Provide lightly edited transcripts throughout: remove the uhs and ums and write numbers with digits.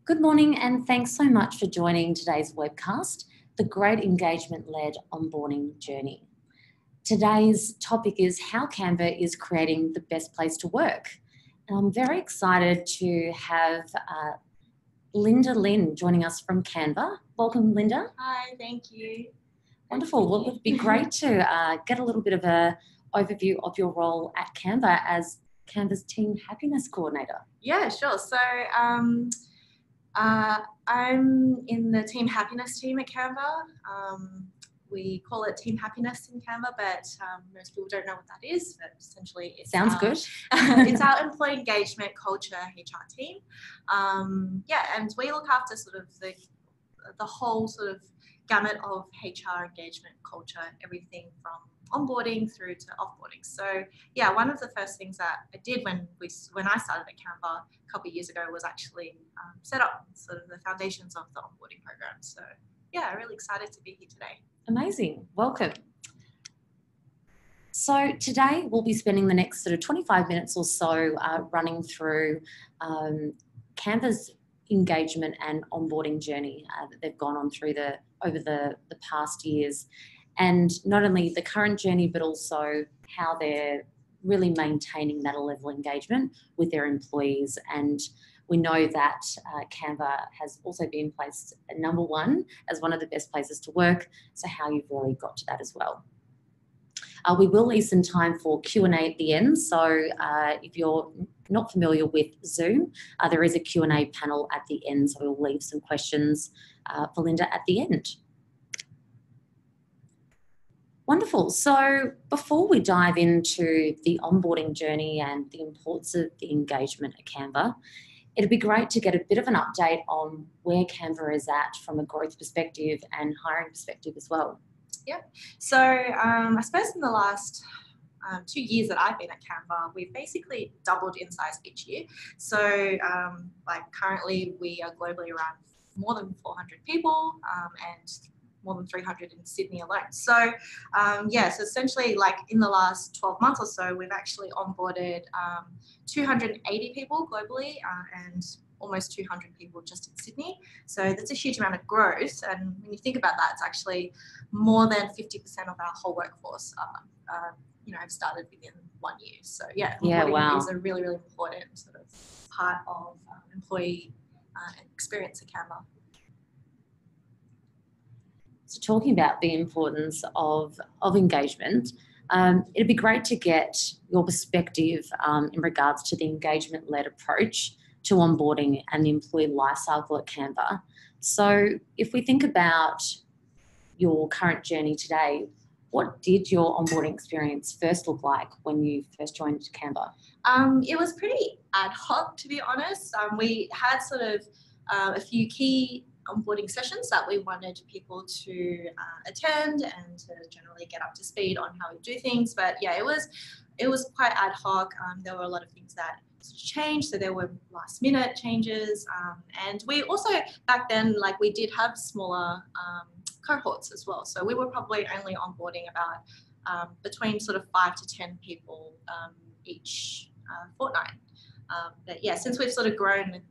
Good morning and thanks so much for joining today's webcast, The Great Engagement-Led Onboarding Journey. Today's topic is how Canva is creating the best place to work. And I'm very excited to have Linda Lynn joining us from Canva. Welcome, Linda. Hi, thank you. Wonderful. Well, it would be great to get a little bit of an overview of your role at Canva as Canva's Team Happiness Coordinator. Yeah, sure. So I'm in the Team Happiness team at Canva. We call it Team Happiness in Canva, but most people don't know what that is. But essentially, it sounds good. It's our employee engagement, culture, HR team. And we look after sort of the whole sort of gamut of HR engagement, culture, everything from onboarding through to offboarding. So yeah, one of the first things that I did when I started at Canva a couple of years ago was actually set up sort of the foundations of the onboarding program. So yeah, really excited to be here today. Amazing. Welcome. So today we'll be spending the next sort of 25 minutes or so running through Canva's engagement and onboarding journey that they've gone on through over the past years, and not only the current journey but also how they're really maintaining that level of engagement with their employees. And we know that Canva has also been placed at number one as one of the best places to work, so how you've really got to that as well. We will leave some time for Q&A at the end, so if you're not familiar with Zoom, there is a Q&A panel at the end, so we'll leave some questions for Linda at the end. Wonderful. So before we dive into the onboarding journey and the importance of the engagement at Canva, it'd be great to get a bit of an update on where Canva is at from a growth perspective and hiring perspective as well. Yeah. So I suppose in the last 2 years that I've been at Canva, we've basically doubled in size each year. So currently we are globally around more than 400 people and more than 300 in Sydney alone. So so essentially in the last 12 months or so, we've actually onboarded 280 people globally and almost 200 people just in Sydney. So that's a huge amount of growth. And when you think about that, it's actually more than 50% of our whole workforce have started within 1 year. So onboarding is a really, really important sort of part of employee experience at Canva. So talking about the importance of engagement, it'd be great to get your perspective in regards to the engagement-led approach to onboarding and the employee lifecycle at Canva. So if we think about your current journey today, what did your onboarding experience first look like when you first joined Canva? It was pretty ad hoc, to be honest. We had sort of a few key onboarding sessions that we wanted people to attend and to generally get up to speed on how we do things. But yeah, it was quite ad hoc. There were a lot of things that changed, so there were last minute changes, and we also back then we did have smaller cohorts as well. So we were probably only onboarding about between sort of 5 to 10 people each fortnight. But yeah, since we've sort of grown,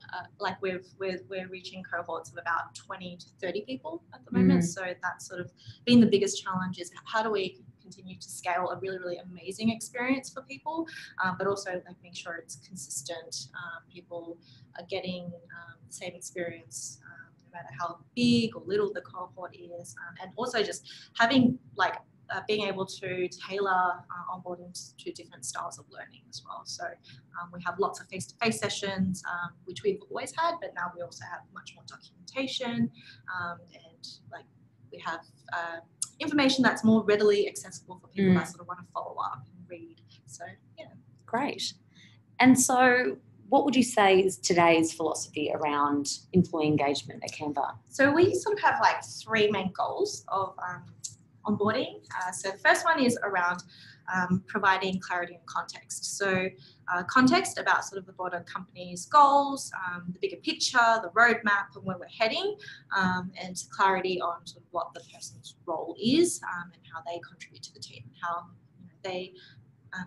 we're reaching cohorts of about 20 to 30 people at the moment. So that's sort of been the biggest challenge, is how do we continue to scale a really, really amazing experience for people, but also make sure it's consistent. People are getting the same experience no matter how big or little the cohort is, and also just having being able to tailor onboarding to different styles of learning as well. So we have lots of face-to-face sessions, which we've always had, but now we also have much more documentation, and we have information that's more readily accessible for people that sort of want to follow up and read. So yeah. Great. And so what would you say is today's philosophy around employee engagement at Canva? So we sort of have 3 main goals of onboarding. So the first one is around providing clarity and context. So context about sort of the broader company's goals, the bigger picture, the roadmap and where we're heading, and clarity on sort of what the person's role is and how they contribute to the team, and how they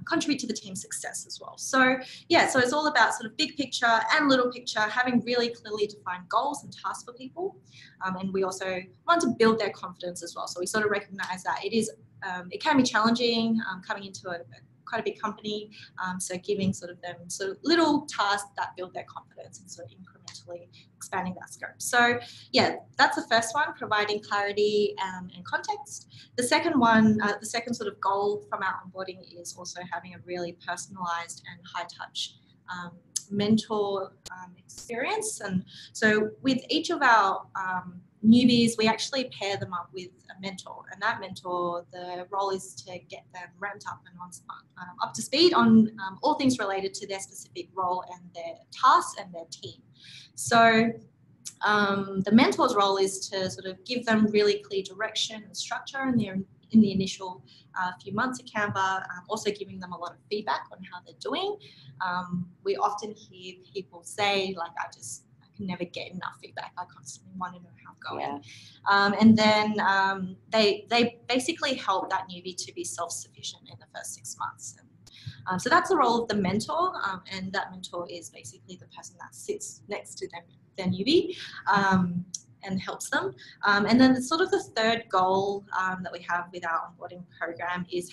contribute to the team's success as well. So yeah, so it's all about sort of big picture and little picture, having really clearly defined goals and tasks for people. And we also want to build their confidence as well. So we sort of recognize that it can be challenging coming into quite a big company. So giving sort of them sort of little tasks that build their confidence and sort of incrementally expanding that scope. So yeah, that's the first one, providing clarity and context. The second one, the second sort of goal from our onboarding is also having a really personalized and high touch mentor experience. And so with each of our newbies, we actually pair them up with a mentor, and that mentor, the role is to get them ramped up and up to speed on all things related to their specific role and their tasks and their team. So the mentor's role is to sort of give them really clear direction and structure in the initial few months at Canva, also giving them a lot of feedback on how they're doing. We often hear people say, like, I can never get enough feedback. I constantly want to know how I'm going. Yeah. And then they basically help that newbie to be self-sufficient in the first 6 months. And, so that's the role of the mentor, and that mentor is basically the person that sits next to them, their newbie, and helps them. And then sort of the third goal that we have with our onboarding program is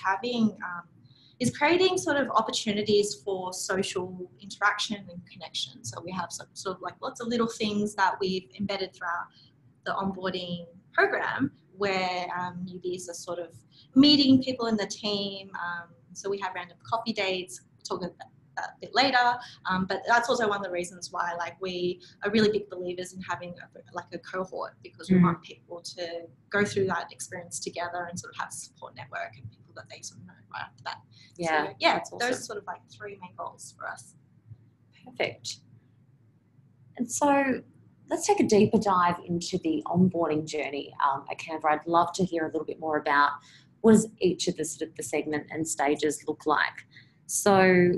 creating sort of opportunities for social interaction and connection. So we have sort of like lots of little things that we've embedded throughout the onboarding program where newbies are sort of meeting people in the team. So we have random coffee dates, we'll talk about that a bit later, but that's also one of the reasons why we are really big believers in having a cohort, because we want people to go through that experience together and sort of have a support network and people that they sort of know right after that. Yeah, so, yeah, awesome. Those are sort of like 3 main goals for us. Perfect. And so let's take a deeper dive into the onboarding journey at Canva. I'd love to hear a little bit more about what does each of the segment and stages look like. So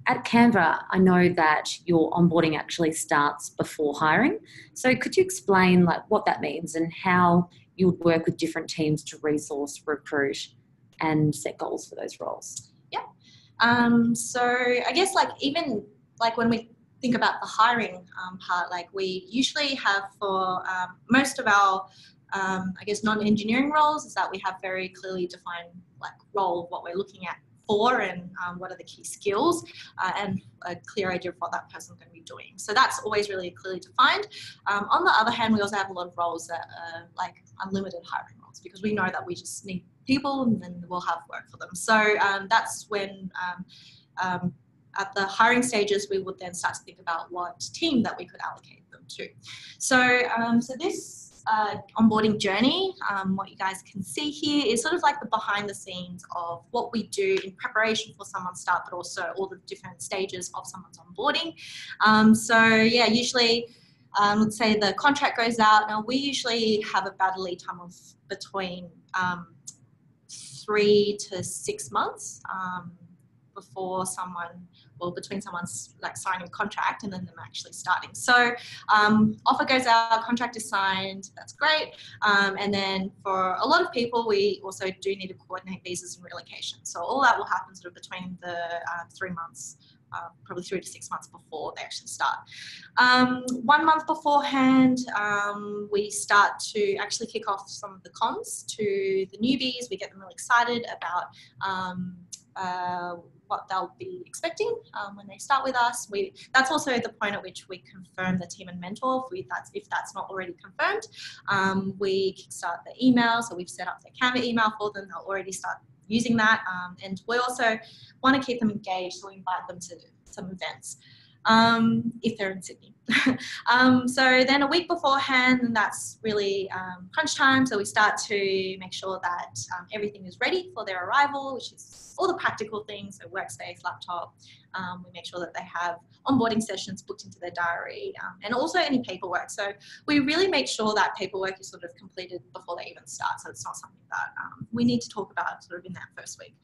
at Canva, I know that your onboarding actually starts before hiring. So could you explain what that means and how you would work with different teams to resource, recruit, and set goals for those roles? Yeah. So I guess even when we think about the hiring part, we usually have for most of our I guess non-engineering roles is that we have very clearly defined role of what we're looking at for and what are the key skills and a clear idea of what that person's going to be doing. So that's always really clearly defined. On the other hand, we also have a lot of roles that are unlimited hiring roles, because we know that we just need people and then we'll have work for them. So that's when at the hiring stages, we would then start to think about what team that we could allocate them to. So, so this onboarding journey, what you guys can see here is sort of the behind the scenes of what we do in preparation for someone's start, but also all the different stages of someone's onboarding. So yeah, usually let's say the contract goes out. Now we usually have about a lead time of between 3 to 6 months between someone's signing a contract and then them actually starting. So offer goes out, contract is signed, that's great. And then for a lot of people, we also do need to coordinate visas and relocation. So all that will happen sort of between the 3 months, probably 3 to 6 months before they actually start. 1 month beforehand, we start to actually kick off some of the comms to the newbies. We get them really excited about what they'll be expecting when they start with us. That's also the point at which we confirm the team and mentor. If that's not already confirmed, we kickstart the email. So we've set up the Canva email for them. They'll already start using that. And we also want to keep them engaged, so we invite them to some events if they're in Sydney. So then a week beforehand, and that's really crunch time. So we start to make sure that everything is ready for their arrival, which is all the practical things, so workspace, laptop. We make sure that they have onboarding sessions booked into their diary, and also any paperwork. So we really make sure that paperwork is sort of completed before they even start. So it's not something that we need to talk about sort of in that first week.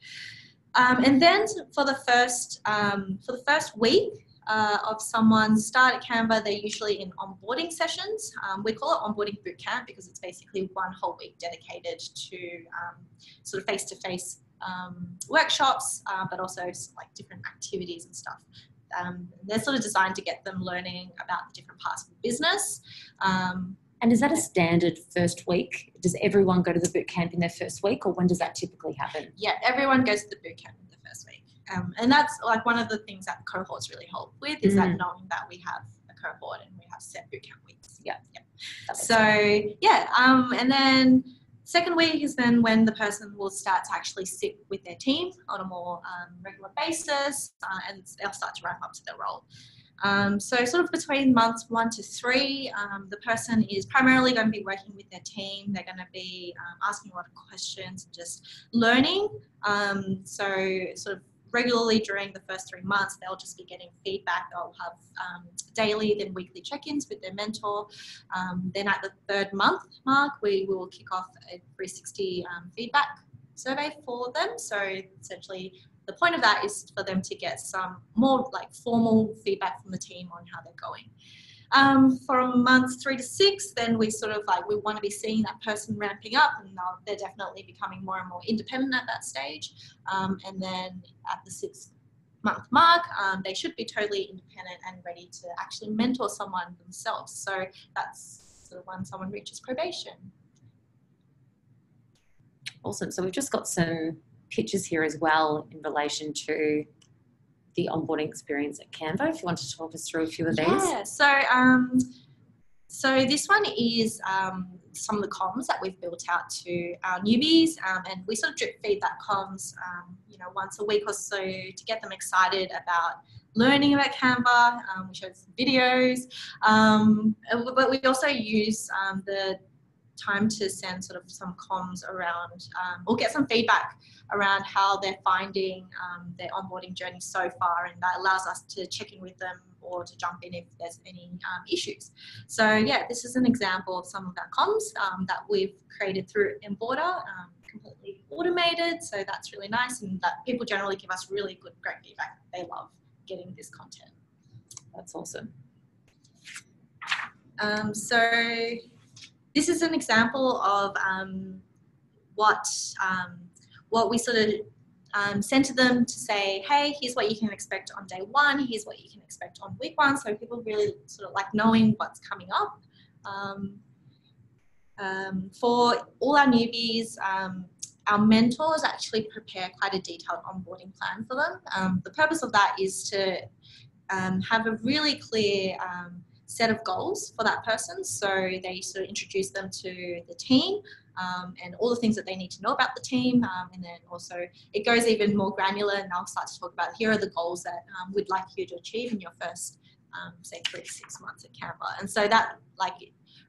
And then for the first week of someone's start at Canva, they're usually in onboarding sessions. We call it onboarding bootcamp because it's basically 1 whole week dedicated to sort of face-to-face workshops, but also like different activities and stuff. They're sort of designed to get them learning about the different parts of the business. And is that a standard first week? Does everyone go to the boot camp in their first week, or when does that typically happen? Yeah, everyone goes to the boot camp in the first week. And that's like one of the things that cohorts really help with, is that knowing that we have a cohort and we have set boot camp weeks. Yeah. So yeah, and then second week is then when the person will start to actually sit with their team on a more regular basis, and they'll start to ramp up to their role. So sort of between months 1 to 3, the person is primarily going to be working with their team. They're going to be asking a lot of questions and just learning. So sort of regularly during the first 3 months, they'll just be getting feedback. They'll have daily, then weekly check-ins with their mentor. Then at the 3rd month mark, we will kick off a 360 feedback survey for them. So essentially, the point of that is for them to get some more like formal feedback from the team on how they're going. From months 3 to 6, then we sort of like, we want to be seeing that person ramping up, and they're definitely becoming more and more independent at that stage. And then at the 6th month mark, they should be totally independent and ready to actually mentor someone themselves. So that's sort of when someone reaches probation. Awesome. So we've just got some pictures here as well in relation to the onboarding experience at Canva. If you want to talk us through a few of these. Yeah, so this one is some of the comms that we've built out to our newbies, and we sort of drip feed that comms, once a week or so to get them excited about learning about Canva. We showed some videos, but we also use the time to send sort of some comms around, or get some feedback around how they're finding their onboarding journey so far, and that allows us to check in with them or to jump in if there's any issues. So yeah, this is an example of some of our comms that we've created through Onboarder, completely automated, so that's really nice, and that people generally give us really good, great feedback. They love getting this content. That's awesome. So this is an example of what we sort of send to them to say, hey, here's what you can expect on day 1, here's what you can expect on week 1. So people really sort of like knowing what's coming up. For all our newbies, our mentors actually prepare quite a detailed onboarding plan for them. The purpose of that is to have a really clear set of goals for that person. So they sort of introduce them to the team and all the things that they need to know about the team. And then also it goes even more granular, and I'll start to talk about here are the goals that we'd like you to achieve in your first, say 3 to 6 months at Canva. And so that like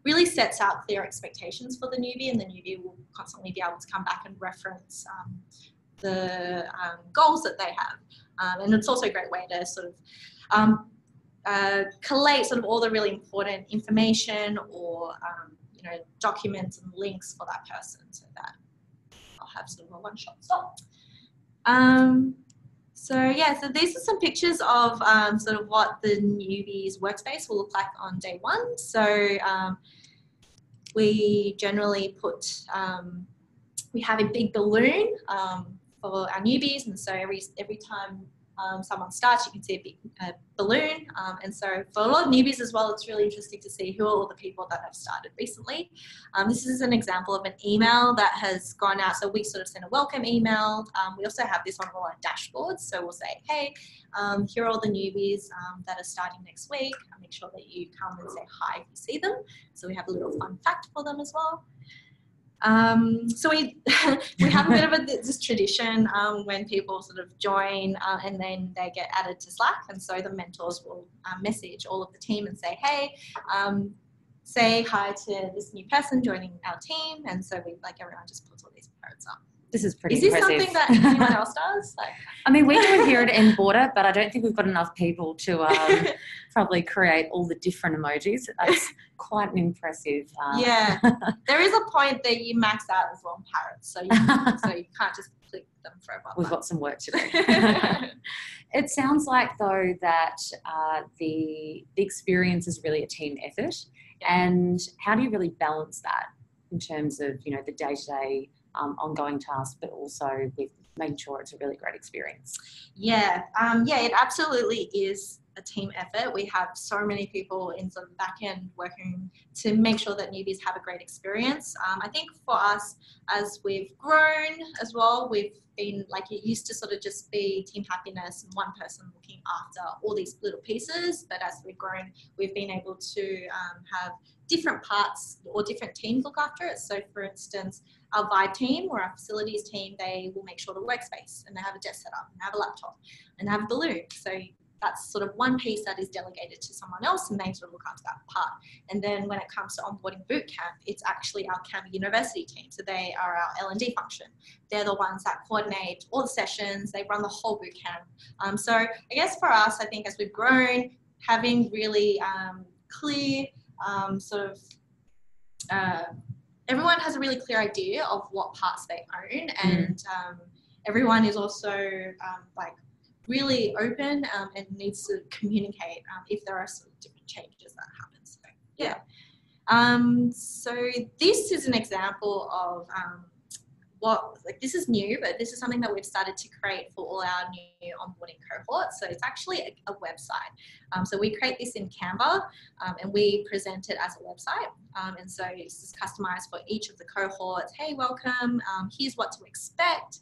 really sets out clear expectations for the newbie, and the newbie will constantly be able to come back and reference the goals that they have. And it's also a great way to sort of collate sort of all the really important information, or documents and links for that person, so that I'll have sort of a one-shot stop. So yeah, so these are some pictures of sort of what the newbies workspace will look like on day 1. So we generally put, we have a big balloon for our newbies, and so every time someone starts, you can see a big balloon. And so for a lot of newbies as well, it's really interesting to see who are all the people that have started recently. This is an example of an email that has gone out. So we sort of send a welcome email. We also have this on all our dashboards. So we'll say, hey, here are all the newbies that are starting next week. Make sure that you come and say hi if you see them. So we have a little fun fact for them as well. So we have a bit of this tradition when people sort of join and then they get added to Slack, and so the mentors will message all of the team and say, hey, say hi to this new person joining our team, and so we like everyone just puts all these cards up. This is pretty impressive. Is this something that anyone else does? Like, I mean, we do it here at Onboarder, but I don't think we've got enough people to probably create all the different emojis. That's quite an impressive. Yeah, there is a point that you max out as well in parrots, so you can't just click them forever. We've got some work to do. It sounds like though that the experience is really a team effort, and how do you really balance that in terms of the day-to-day ongoing tasks, but also with making sure it's a really great experience? Yeah, it absolutely is a team effort. We have so many people in sort of back end working to make sure that newbies have a great experience. I think for us, as we've grown as well, we've been like, it used to sort of just be team happiness and one person looking after all these little pieces. But as we've grown, we've been able to have different parts or different teams look after it. So for instance, our vibe team or our facilities team, they will make sure the workspace and they have a desk set up and they have a laptop and they have a balloon. So that's sort of one piece that is delegated to someone else and they sort of look after that part. And then when it comes to onboarding bootcamp, it's actually our Canva University team. So they are our L&D function. They're the ones that coordinate all the sessions. They run the whole bootcamp. So I guess for us, I think as we've grown, having really clear sort of everyone has a really clear idea of what parts they own, and everyone is also like really open and needs to communicate if there are sort of different changes that happen. So yeah. So this is an example of this is new, but this is something that we've started to create for all our new onboarding cohorts. So it's actually a website. So we create this in Canva and we present it as a website. And so it's just customized for each of the cohorts. Hey, welcome. Here's what to expect.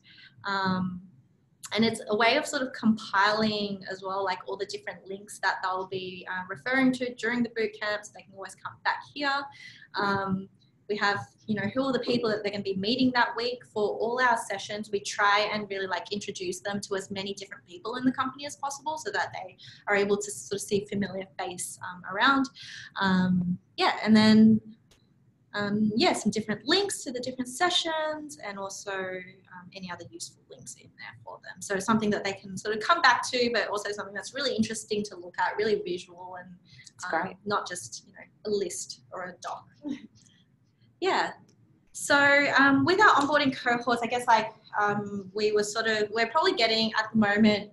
And it's a way of sort of compiling as well, like all the different links that they'll be referring to during the boot camp, so they can always come back here. We have, who are the people that they're going to be meeting that week for all our sessions. We try and really like introduce them to as many different people in the company as possible so that they are able to sort of see familiar face around. And then, some different links to the different sessions and also any other useful links in there for them. So something that they can sort of come back to, but also something that's really interesting to look at, really visual and great. Not just, a list or a doc. Yeah. So with our onboarding cohorts, I guess we're probably getting at the moment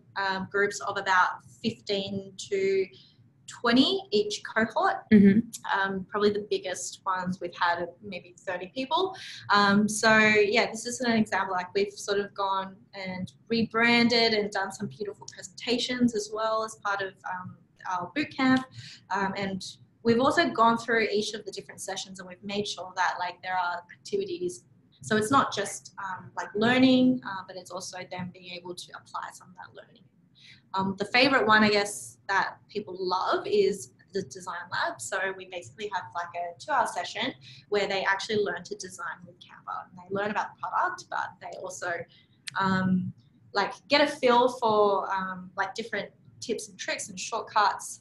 groups of about 15 to 20 each cohort. Probably the biggest ones we've had are maybe 30 people. This is an example, like we've sort of gone and rebranded and done some beautiful presentations as well as part of our bootcamp. And we've also gone through each of the different sessions and we've made sure that like there are activities. So it's not just like learning, but it's also them being able to apply some of that learning. The favorite one, I guess, that people love is the design lab. So we basically have like a 2-hour session where they actually learn to design with Canva. And they learn about the product, but they also like get a feel for like different tips and tricks and shortcuts.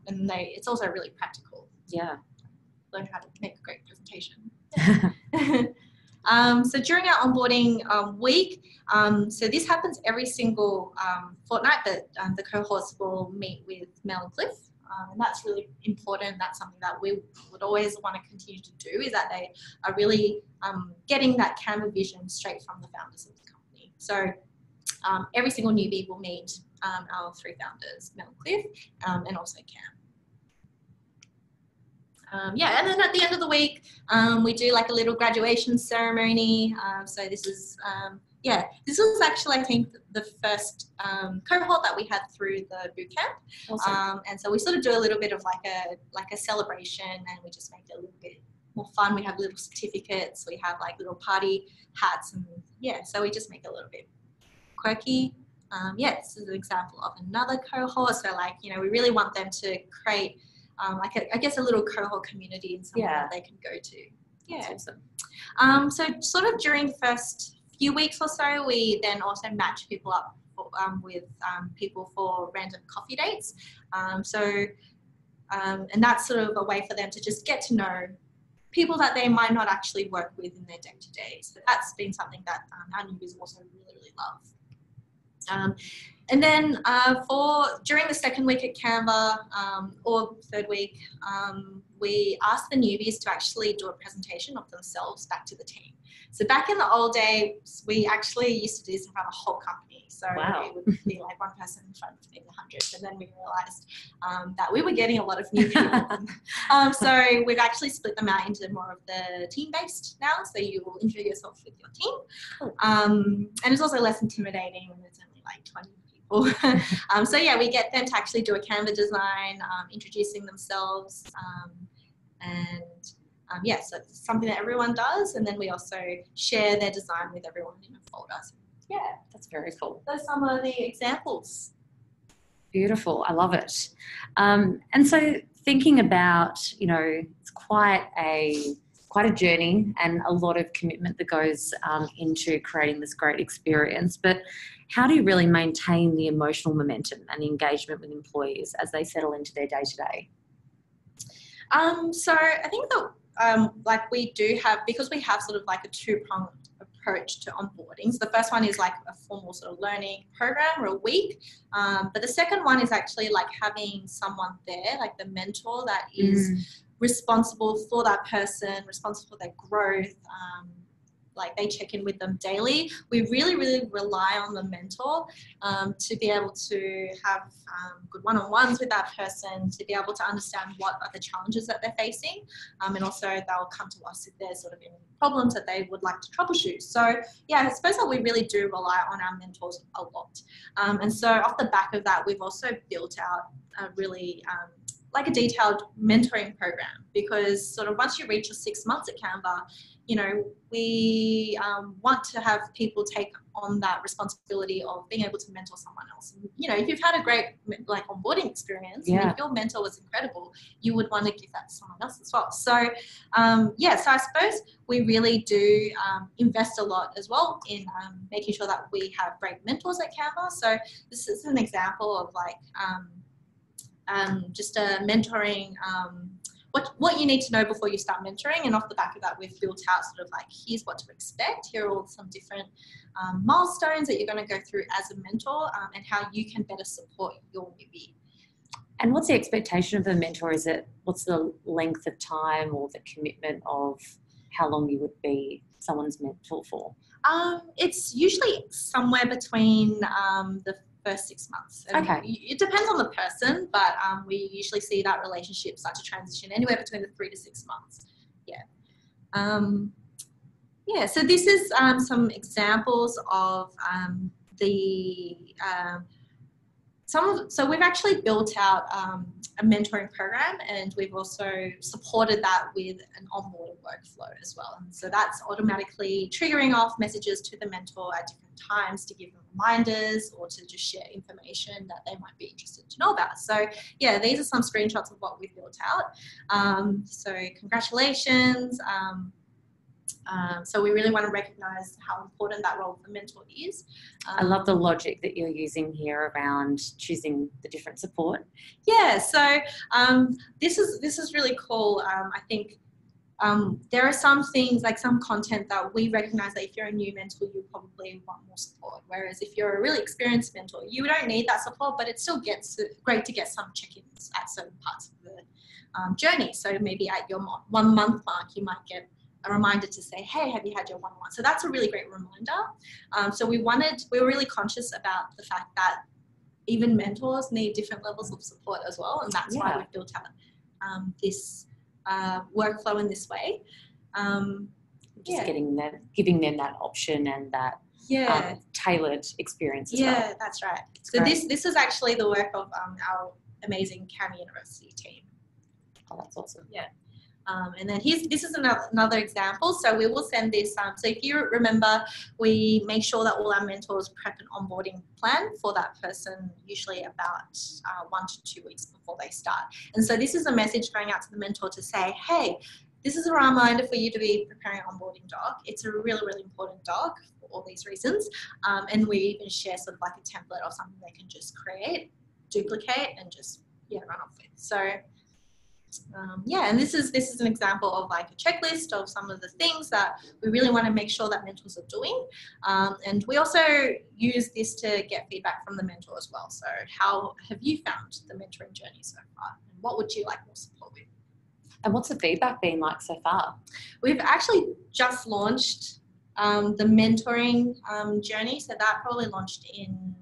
And it's also really practical. Yeah. Learn how to make a great presentation. So during our onboarding week, so this happens every single fortnight that the cohorts will meet with Mel and Cliff. And that's really important. That's something that we would always want to continue to do, is that they are really getting that Canva vision straight from the founders of the company. So every single newbie will meet our 3 founders, Mel and Cliff, and also Cam. And then at the end of the week, we do like a little graduation ceremony. So this is, this was actually, I think, the first cohort that we had through the bootcamp. Awesome. And so we sort of do a little bit of like a celebration, and we just make it a little bit more fun. We have little certificates, we have like little party hats, and so we just make it a little bit quirky. This is an example of another cohort. So like, we really want them to create I guess a little cohort community and something that they can go to. Yeah. That's awesome. So sort of during the first few weeks or so, we then also match people up with people for random coffee dates. And that's sort of a way for them to just get to know people that they might not actually work with in their day-to-day. So that's been something that our newbies also really, really love. And then during the second week at Canva or third week, we asked the newbies to actually do a presentation of themselves back to the team. So back in the old days, we actually used to do this in front of the whole company. So wow. it would be like one person in front of maybe 100. And then we realized that we were getting a lot of new people. So we've actually split them out into more of the team-based now. So you will introduce yourself with your team. And it's also less intimidating when there's only like 20 people. So yeah, we get them to actually do a Canva design, introducing themselves, yeah, so it's something that everyone does, and then we also share their design with everyone in a folder. So, yeah, that's very cool. Those are some of the examples. Beautiful, I love it. And so thinking about, it's quite a journey and a lot of commitment that goes into creating this great experience. But how do you really maintain the emotional momentum and engagement with employees as they settle into their day-to-day? So I think that like we do have, because we have sort of like a two-pronged approach to onboarding. So the first one is like a formal sort of learning program or a week. But the second one is actually like having someone there, like the mentor that is responsible for that person, responsible for their growth. Like they check in with them daily. We really, really rely on the mentor to be able to have good one-on-ones with that person, to be able to understand what are the challenges that they're facing. And also they'll come to us if there's sort of any problems that they would like to troubleshoot. So yeah, I suppose that we really do rely on our mentors a lot. And so off the back of that, we've also built out a really like a detailed mentoring program, because sort of once you reach your 6 months at Canva, we want to have people take on that responsibility of being able to mentor someone else. And, if you've had a great like onboarding experience, and if your mentor was incredible, you would want to give that to someone else as well. So yeah, so I suppose we really do invest a lot as well in making sure that we have great mentors at Canva. So this is an example of like just a mentoring, what you need to know before you start mentoring. And off the back of that, we've built out sort of like, here's what to expect. Here are all some different milestones that you're going to go through as a mentor, and how you can better support your newbie. And what's the expectation of the mentor? What's the length of time or the commitment of how long you would be someone's mentor for? It's usually somewhere between the first 6 months. And okay. It depends on the person, but we usually see that relationship start to transition anywhere between the 3 to 6 months. Yeah. Yeah, so this is some examples of so we've actually built out a mentoring program, and we've also supported that with an onboarding workflow as well. And so that's automatically triggering off messages to the mentor at different times to give them reminders or to just share information that they might be interested to know about. So yeah, these are some screenshots of what we've built out. So congratulations. So we really want to recognise how important that role of the mentor is. I love the logic that you're using here around choosing the different support. Yeah, so this is really cool. I think there are some things, like some content that we recognise that if you're a new mentor, you probably want more support. Whereas if you're a really experienced mentor, you don't need that support, but it still great to get some check-ins at certain parts of the journey. So maybe at your 1 month mark, you might get a reminder to say, hey, have you had your one-on-one? So that's a really great reminder. So we were really conscious about the fact that even mentors need different levels of support as well. And that's why we've built out this workflow in this way. Just giving them that option and that tailored experience as well. Yeah, that's right. So this is actually the work of our amazing Canva University team. Oh, that's awesome. Yeah. And then this is another example. So we will send this. So if you remember, we make sure that all our mentors prep an onboarding plan for that person, usually about 1 to 2 weeks before they start. And so this is a message going out to the mentor to say, hey, this is a reminder for you to be preparing an onboarding doc. It's a really, really important doc for all these reasons. And we even share sort of like a template or something they can just create, duplicate, and just run off with. So And this is an example of like a checklist of some of the things that we really want to make sure that mentors are doing. And we also use this to get feedback from the mentor as well. So how have you found the mentoring journey so far? And what would you like more support with? And what's the feedback been like so far? We've actually just launched the mentoring journey. So that probably launched in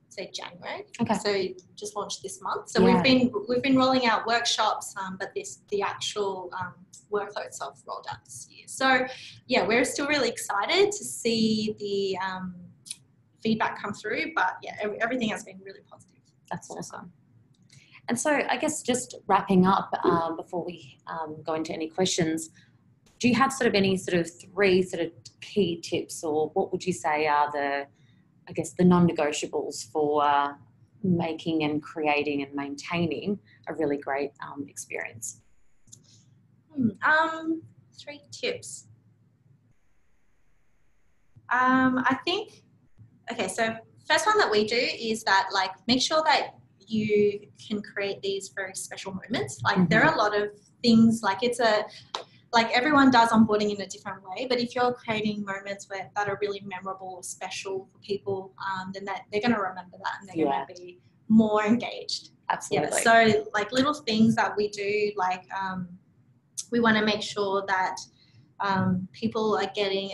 say January. Okay. So just launched this month. So Yeah. we've been rolling out workshops, but the actual workloads have rolled out this year. So yeah, we're still really excited to see the feedback come through. But yeah, everything has been really positive. That's awesome. And so I guess just wrapping up before we go into any questions, do you have sort of any sort of 3 sort of key tips, or what would you say are the non-negotiables for making and creating and maintaining a really great experience? 3 tips. I think, okay, so first one that we do is that like make sure that you can create these very special moments. Like there are a lot of things, like like everyone does onboarding in a different way, but if you're creating moments that are really memorable or special for people, then they're going to remember that and they're going to be more engaged. Absolutely. Yeah, so like little things that we do, like we want to make sure that people are getting,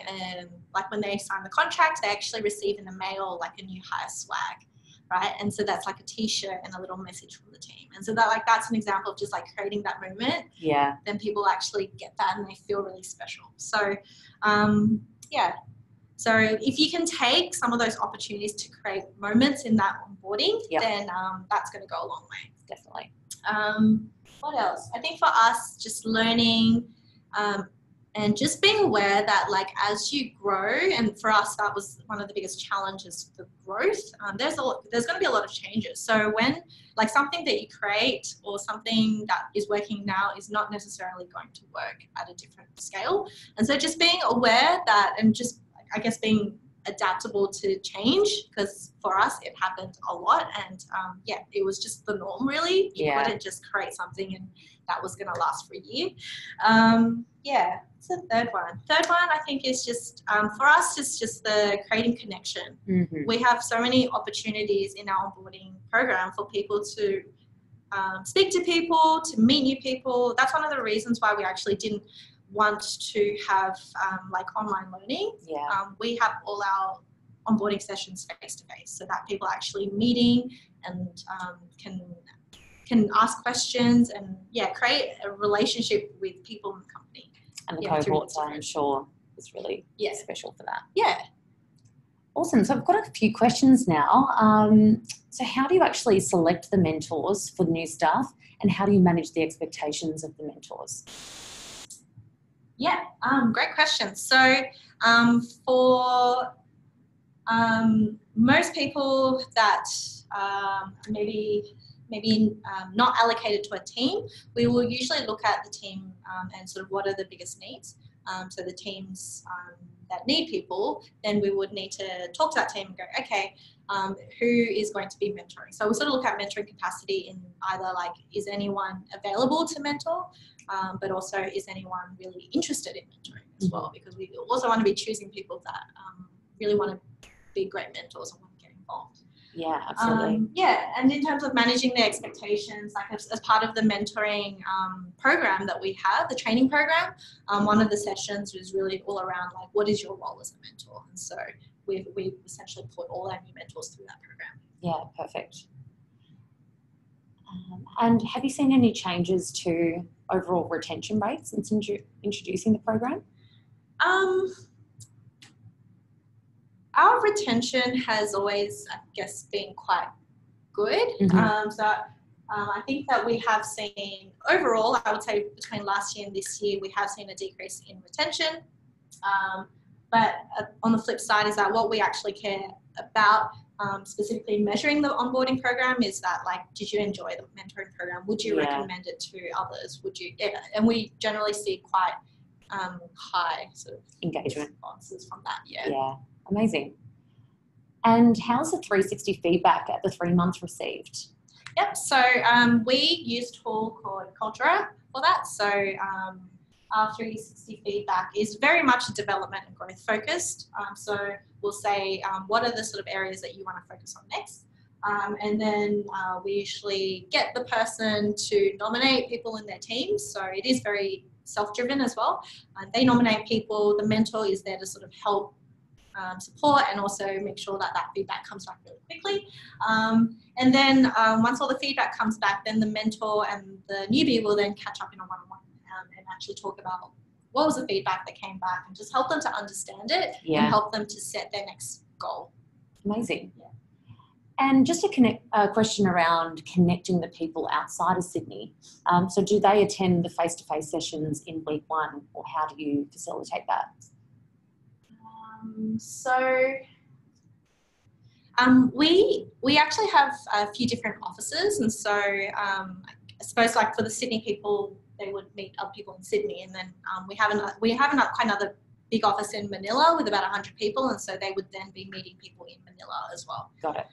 like when they sign the contract, they actually receive in the mail like a new hire swag. Right. And so that's like a t-shirt and a little message from the team. And so that's an example of just like creating that moment. Yeah. Then people actually get that and they feel really special. So, So if you can take some of those opportunities to create moments in that onboarding, then that's going to go a long way. Definitely. What else? I think for us, just learning, and just being aware that like as you grow, and for us that was one of the biggest challenges for growth, there's going to be a lot of changes. So when like something that you create or something that is working now is not necessarily going to work at a different scale. And so just being aware that, and just I guess being adaptable to change, because for us it happened a lot, and it was just the norm really. You couldn't just create something and that was going to last for a year. It's the third one. Third one I think is just for us it's just the creating connection. We have so many opportunities in our onboarding program for people to speak to people, to meet new people. That's one of the reasons why we actually didn't want to have like online learning. We have all our onboarding sessions face to face, so that people are actually meeting and can ask questions and create a relationship with people in the company. And the cohorts, I'm sure, is really special for that. Yeah. Awesome. So I've got a few questions now. So how do you actually select the mentors for the new staff, and how do you manage the expectations of the mentors? Yeah, great question. So for most people that maybe not allocated to a team, we will usually look at the team and sort of what are the biggest needs. So the teams that need people, then we would need to talk to that team and go, okay, who is going to be mentoring? So we sort of look at mentoring capacity in either like, is anyone available to mentor? But also, is anyone really interested in mentoring as well? Because we also want to be choosing people that really want to be great mentors and want to get involved. Yeah, absolutely. And in terms of managing their expectations, like as part of the mentoring program that we have, the training program, one of the sessions was really all around like, what is your role as a mentor? And so we essentially put all our new mentors through that program. Yeah, perfect. And have you seen any changes to overall retention rates since introducing the program? Our retention has always, I guess, been quite good. I think that we have seen overall, I would say between last year and this year, we have seen a decrease in retention. But on the flip side is that what we actually care about, specifically measuring the onboarding program, is that like, did you enjoy the mentoring program? Would you recommend it to others? Would you? And we generally see quite high sort of engagement responses from that. Yeah, amazing. And how's the 360 feedback at the 3 months received? Yep. So we use a tool called Cultura for that. So our 360 feedback is very much development and growth focused. So we'll say what are the sort of areas that you want to focus on next. And then we usually get the person to nominate people in their teams. So it is very self-driven as well. They nominate people. The mentor is there to sort of help support and also make sure that that feedback comes back really quickly. And then once all the feedback comes back, then the mentor and the newbie will then catch up in a one-on-one and actually talk about what was the feedback that came back and just help them to understand it and help them to set their next goal. Amazing. Yeah. And just a question around connecting the people outside of Sydney. So do they attend the face-to-face sessions in week one, or how do you facilitate that? We actually have a few different offices, and so I suppose like for the Sydney people, they would meet other people in Sydney, and then we have another big office in Manila with about 100 people, and so they would then be meeting people in Manila as well. Got it.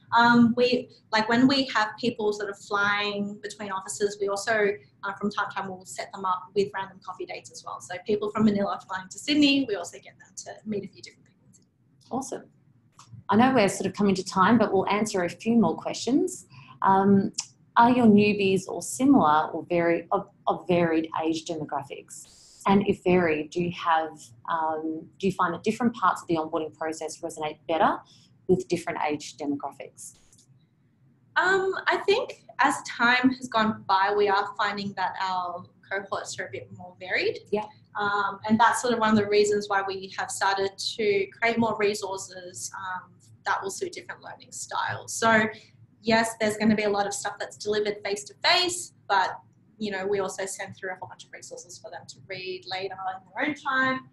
When we have people sort of flying between offices, we also from time to time will set them up with random coffee dates as well. So people from Manila flying to Sydney, we also get them to meet a few different people in Sydney. Awesome. I know we're sort of coming to time, but we'll answer a few more questions. Are your newbies all similar or of varied age demographics? And if varied, do you find that different parts of the onboarding process resonate better with different age demographics? I think as time has gone by, we are finding that our cohorts are a bit more varied. Yeah. And that's sort of one of the reasons why we have started to create more resources that will suit different learning styles. So yes, there's going to be a lot of stuff that's delivered face-to-face, but we also send through a whole bunch of resources for them to read later in their own time.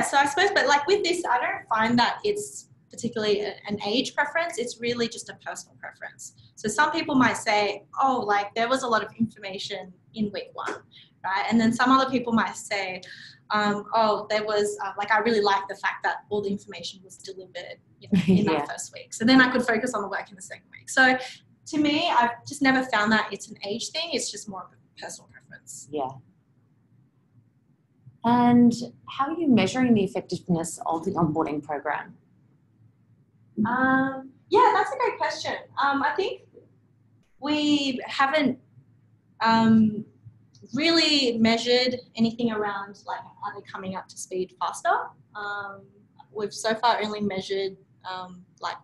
So I suppose, but like with this, I don't find that it's particularly an age preference. It's really just a personal preference. So some people might say, oh, like there was a lot of information in week one, right? And then some other people might say, there was, I really like the fact that all the information was delivered in that first week. So then I could focus on the work in the second week. So to me, I've just never found that it's an age thing. It's just more of a personal preference. Yeah. And how are you measuring the effectiveness of the onboarding program? That's a great question. I think we haven't really measured anything around are they coming up to speed faster. We've so far only measured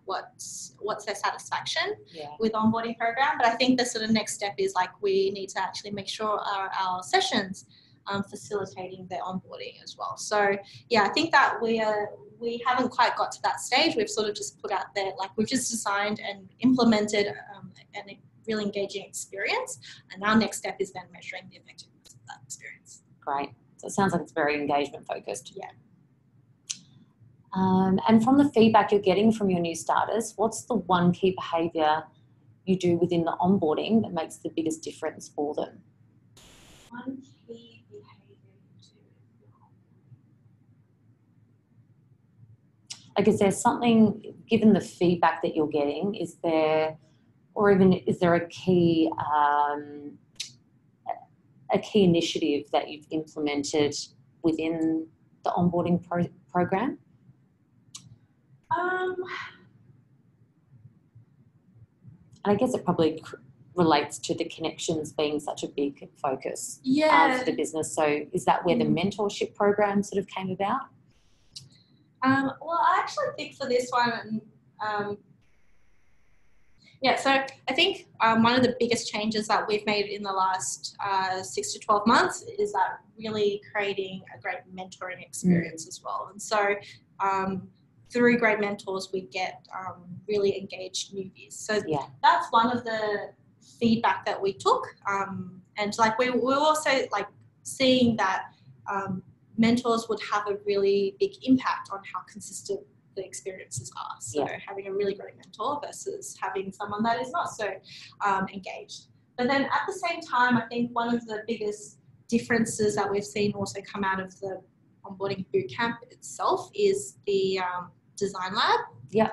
what's their satisfaction with onboarding program. But I think the sort of next step is we need to actually make sure our sessions facilitating their onboarding as well. So I think that we haven't quite got to that stage. We've sort of just put out there, we've just designed and implemented a really engaging experience. And our next step is then measuring the effectiveness of that experience. Great. So it sounds like it's very engagement focused. Yeah. And from the feedback you're getting from your new starters, what's the one key behaviour you do within the onboarding that makes the biggest difference for them? One key behaviour you do. Is there something, given the feedback that you're getting, is there a key initiative that you've implemented within the onboarding program? I guess it probably relates to the connections being such a big focus for the business. So is that where the mentorship program sort of came about? Well, I actually think for this one, so I think one of the biggest changes that we've made in the last 6 to 12 months is that really creating a great mentoring experience as well. And so through great mentors, we get really engaged newbies. So that's one of the feedback that we took. And we were also seeing that mentors would have a really big impact on how consistent the experiences are. So having a really great mentor versus having someone that is not so engaged. But then at the same time, I think one of the biggest differences that we've seen also come out of the onboarding bootcamp itself is the design lab. Yeah.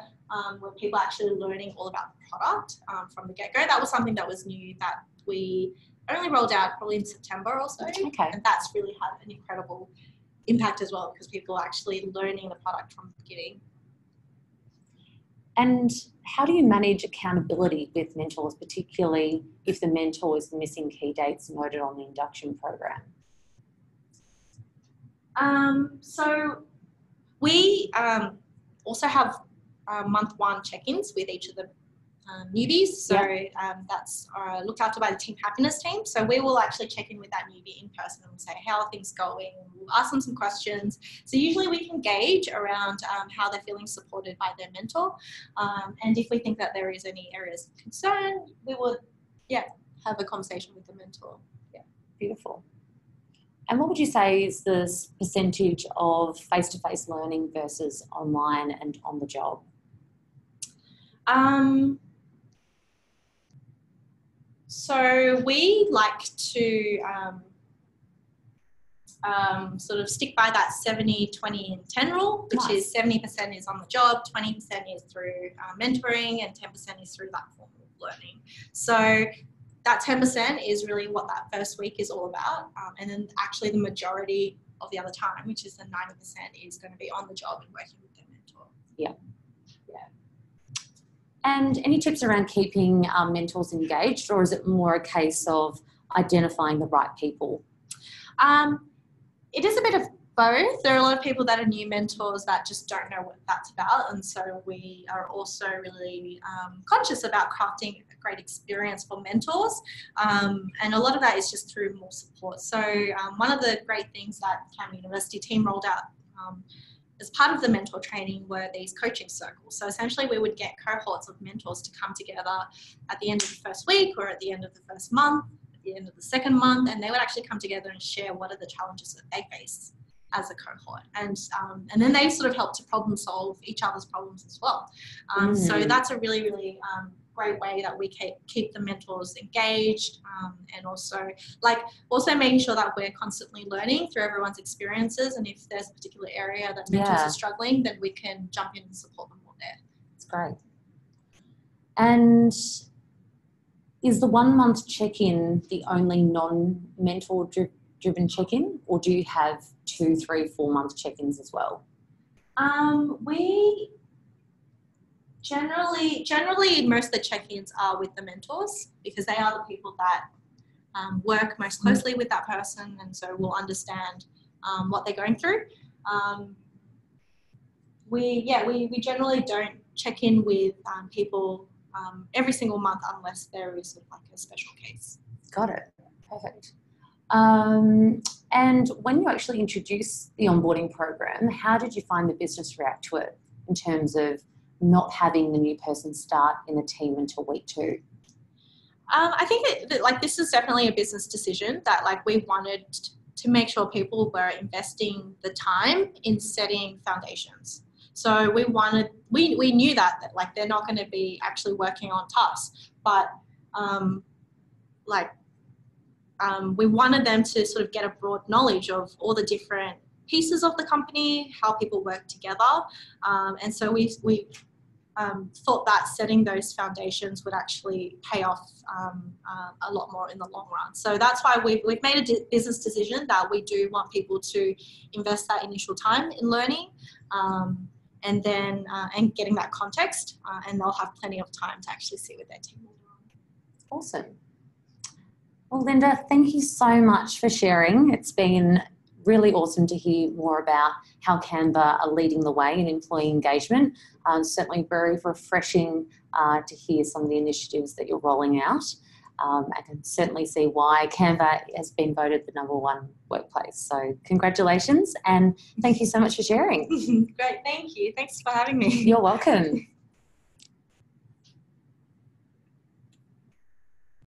where people are actually learning all about the product from the get-go. That was something that was new that we only rolled out probably in September or so. Okay. And that's really had an incredible impact as well, because people are actually learning the product from the beginning. And how do you manage accountability with mentors, particularly if the mentor is missing key dates noted on the induction program? So we also have month one check-ins with each of the newbies. So that's looked after by the team happiness team. So we will actually check in with that newbie in person and say, how are things going? We'll ask them some questions. So usually we can gauge around how they're feeling supported by their mentor. And if we think that there is any areas of concern, we would, have a conversation with the mentor. Yeah. Beautiful. And what would you say is the percentage of face-to-face learning versus online and on the job? So we like to sort of stick by that 70, 20 and 10 rule, which is 70% is on the job, 20% is through mentoring, and 10% is through that form of learning. So that 10% is really what that first week is all about. And then actually the majority of the other time, which is the 90%, is going to be on the job and working with their mentor. Yeah. And any tips around keeping mentors engaged, or is it more a case of identifying the right people? It is a bit of both. There are a lot of people that are new mentors that just don't know what that's about. And so we are also really conscious about crafting a great experience for mentors. And a lot of that is just through more support. So one of the great things that Canva University team rolled out as part of the mentor training were these coaching circles. So essentially we would get cohorts of mentors to come together at the end of the first week or at the end of the first month, at the end of the second month, and they would actually come together and share what are the challenges that they face as a cohort. And then they sort of help to problem solve each other's problems as well. So that's a really, really great way that we keep the mentors engaged, and also making sure that we're constantly learning through everyone's experiences, and if there's a particular area that mentors are struggling, then we can jump in and support them more there. That's great. And is the 1 month check-in the only non-mentor driven check-in, or do you have 2, 3, 4 month check-ins as well? We generally most of the check-ins are with the mentors, because they are the people that work most closely with that person, and so will understand what they're going through. We generally don't check in with people every single month unless there is sort of like a special case. Got it. Perfect. And when you actually introduced the onboarding program, how did you find the business react to it in terms of not having the new person start in the team until week 2? I think this is definitely a business decision that we wanted to make sure people were investing the time in setting foundations. So we knew that they're not going to be actually working on tasks, but we wanted them to sort of get a broad knowledge of all the different pieces of the company, how people work together, and so we thought that setting those foundations would actually pay off a lot more in the long run. So that's why we've made a business decision that we do want people to invest that initial time in learning, and then and getting that context, and they'll have plenty of time to actually sit with their team later on. Awesome. Well, Linda, thank you so much for sharing. It's been really awesome to hear more about how Canva are leading the way in employee engagement. Certainly very refreshing to hear some of the initiatives that you're rolling out. I can certainly see why Canva has been voted the #1 workplace. So congratulations, and thank you so much for sharing. Great, thank you. Thanks for having me. You're welcome.